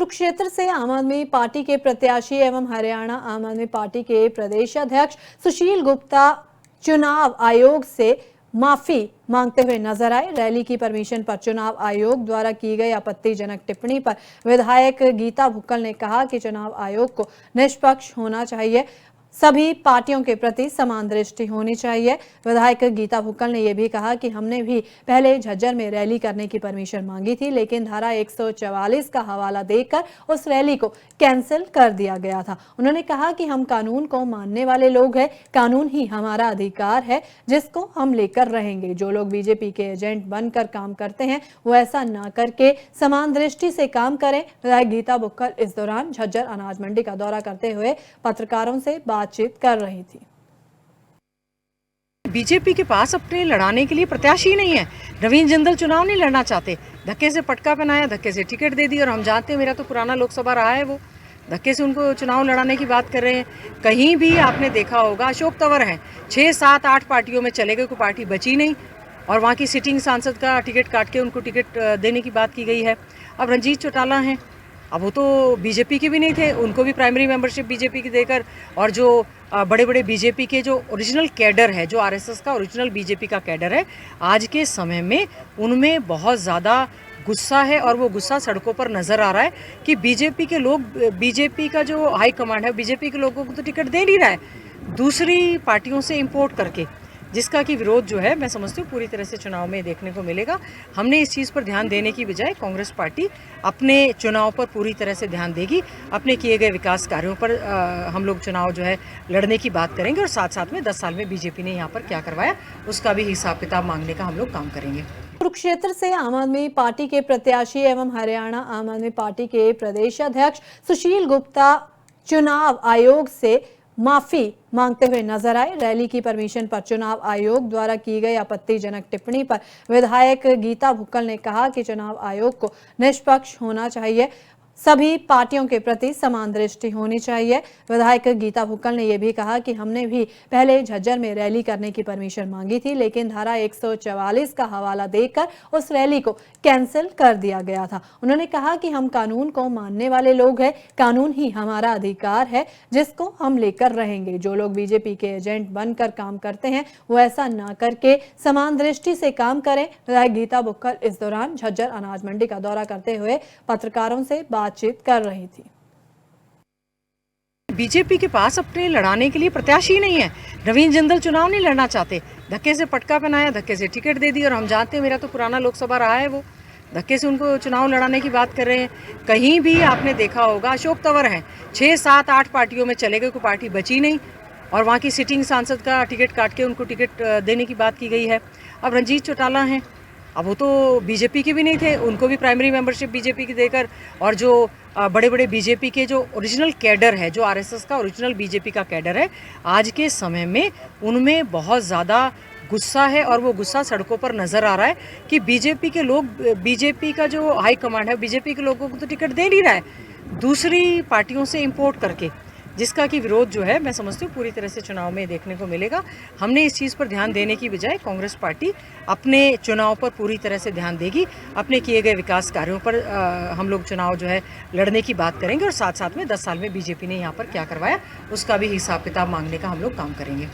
कुरुक्षेत्र से आम आदमी पार्टी के प्रत्याशी एवं हरियाणा आम आदमी पार्टी के प्रदेश अध्यक्ष सुशील गुप्ता चुनाव आयोग से माफी मांगते हुए नजर आए। रैली की परमिशन पर चुनाव आयोग द्वारा की गई आपत्तिजनक टिप्पणी पर विधायक गीता भुक्कल ने कहा कि चुनाव आयोग को निष्पक्ष होना चाहिए, सभी पार्टियों के प्रति समान दृष्टि होनी चाहिए। विधायक गीता भुक्कल ने यह भी कहा कि हमने भी पहले झज्जर में रैली करने की परमिशन मांगी थी, लेकिन धारा 144 का हवाला देकर उस रैली को कैंसिल कर दिया गया था। उन्होंने कहा कि हम कानून को मानने वाले लोग हैं, कानून ही हमारा अधिकार है जिसको हम लेकर रहेंगे। जो लोग बीजेपी के एजेंट बनकर काम करते हैं वो ऐसा ना करके समान दृष्टि से काम करें। विधायक गीता भुक्कल इस दौरान झज्जर अनाज मंडी का दौरा करते हुए पत्रकारों से बातचीत कर रही थी। बीजेपी के पास अपने लड़ाने के लिए प्रत्याशी नहीं है। नवीन जिंदल चुनाव नहीं लड़ना चाहते, धक्के से पटका पहनाया, धक्के से टिकट दे दी। और हम जानते हैं, मेरा तो पुराना लोकसभा रहा है, वो धक्के से उनको चुनाव लड़ाने की बात कर रहे हैं। कहीं भी आपने देखा होगा, अशोक तंवर हैं, 6, 7, 8 पार्टियों में चले गए, कोई पार्टी बची नहीं और वहाँ की सिटिंग सांसद का टिकट काट के उनको टिकट देने की बात की गई है। अब रंजीत चौटाला हैं, अब वो तो बीजेपी के भी नहीं थे, उनको भी प्राइमरी मेंबरशिप बीजेपी की देकर, और जो बड़े बड़े बीजेपी के जो ओरिजिनल कैडर है, जो आरएसएस का ओरिजिनल बीजेपी का कैडर है, आज के समय में उनमें बहुत ज़्यादा गुस्सा है और वो गुस्सा सड़कों पर नज़र आ रहा है कि बीजेपी के लोग, बीजेपी का जो हाई कमांड है बीजेपी के लोगों को तो टिकट दे नहीं रहा है, दूसरी पार्टियों से इम्पोर्ट करके, जिसका कि विरोध जो है मैं समझती हूँ पूरी तरह से चुनाव में देखने को मिलेगा। हमने इस चीज़ पर ध्यान देने की बजाय कांग्रेस पार्टी अपने चुनाव पर पूरी तरह से ध्यान देगी, अपने किए गए विकास कार्यों पर हम लोग चुनाव जो है लड़ने की बात करेंगे और साथ साथ में 10 साल में बीजेपी ने यहाँ पर क्या करवाया उसका भी हिसाब किताब मांगने का हम लोग काम करेंगे। कुरुक्षेत्र से आम आदमी पार्टी के प्रत्याशी एवं हरियाणा आम आदमी पार्टी के प्रदेश अध्यक्ष सुशील गुप्ता चुनाव आयोग से माफी मांगते हुए नजर आए। रैली की परमिशन पर चुनाव आयोग द्वारा की गई आपत्तिजनक टिप्पणी पर विधायक गीता भुक्कल ने कहा कि चुनाव आयोग को निष्पक्ष होना चाहिए, सभी पार्टियों के प्रति समान दृष्टि होनी चाहिए। विधायक गीता भुक्कल ने यह भी कहा कि हमने भी पहले झज्जर में रैली करने की परमिशन मांगी थी, लेकिन धारा 144 का हवाला देकर उस रैली को कैंसिल कर दिया गया था। उन्होंने कहा कि हम कानून को मानने वाले लोग हैं, कानून ही हमारा अधिकार है जिसको हम लेकर रहेंगे। जो लोग बीजेपी के एजेंट बनकर काम करते हैं वो ऐसा ना करके समान दृष्टि से काम करें। विधायक गीता भुक्कल इस दौरान झज्जर अनाज मंडी का दौरा करते हुए पत्रकारों से बातचीत कर रही थी। बीजेपी के पास अपने लड़ाने के लिए प्रत्याशी नहीं है। नवीन जिंदल चुनाव नहीं लड़ना चाहते, धक्के से पटका पहनाया, धक्के से टिकट दे दी। और हम जानते हैं, मेरा तो पुराना लोकसभा रहा है, वो धक्के से उनको चुनाव लड़ाने की बात कर रहे हैं। कहीं भी आपने देखा होगा, अशोक तंवर हैं, 6, 7, 8 पार्टियों में चले गए, कोई पार्टी बची नहीं और वहाँ की सिटिंग सांसद का टिकट काट के उनको टिकट देने की बात की गई है। अब रंजीत चौटाला हैं, अब वो तो बीजेपी के भी नहीं थे, उनको भी प्राइमरी मेंबरशिप बीजेपी की देकर, और जो बड़े बड़े बीजेपी के जो ओरिजिनल कैडर है, जो आरएसएस का ओरिजिनल बीजेपी का कैडर है, आज के समय में उनमें बहुत ज़्यादा गुस्सा है और वो गुस्सा सड़कों पर नज़र आ रहा है कि बीजेपी के लोग, बीजेपी का जो हाई कमांड है बीजेपी के लोगों को तो टिकट दे नहीं रहा है, दूसरी पार्टियों से इम्पोर्ट करके, जिसका कि विरोध जो है मैं समझती हूँ पूरी तरह से चुनाव में देखने को मिलेगा। हमने इस चीज़ पर ध्यान देने की बजाय कांग्रेस पार्टी अपने चुनाव पर पूरी तरह से ध्यान देगी, अपने किए गए विकास कार्यों पर हम लोग चुनाव जो है लड़ने की बात करेंगे और साथ साथ में 10 साल में बीजेपी ने यहाँ पर क्या करवाया उसका भी हिसाब किताब मांगने का हम लोग काम करेंगे।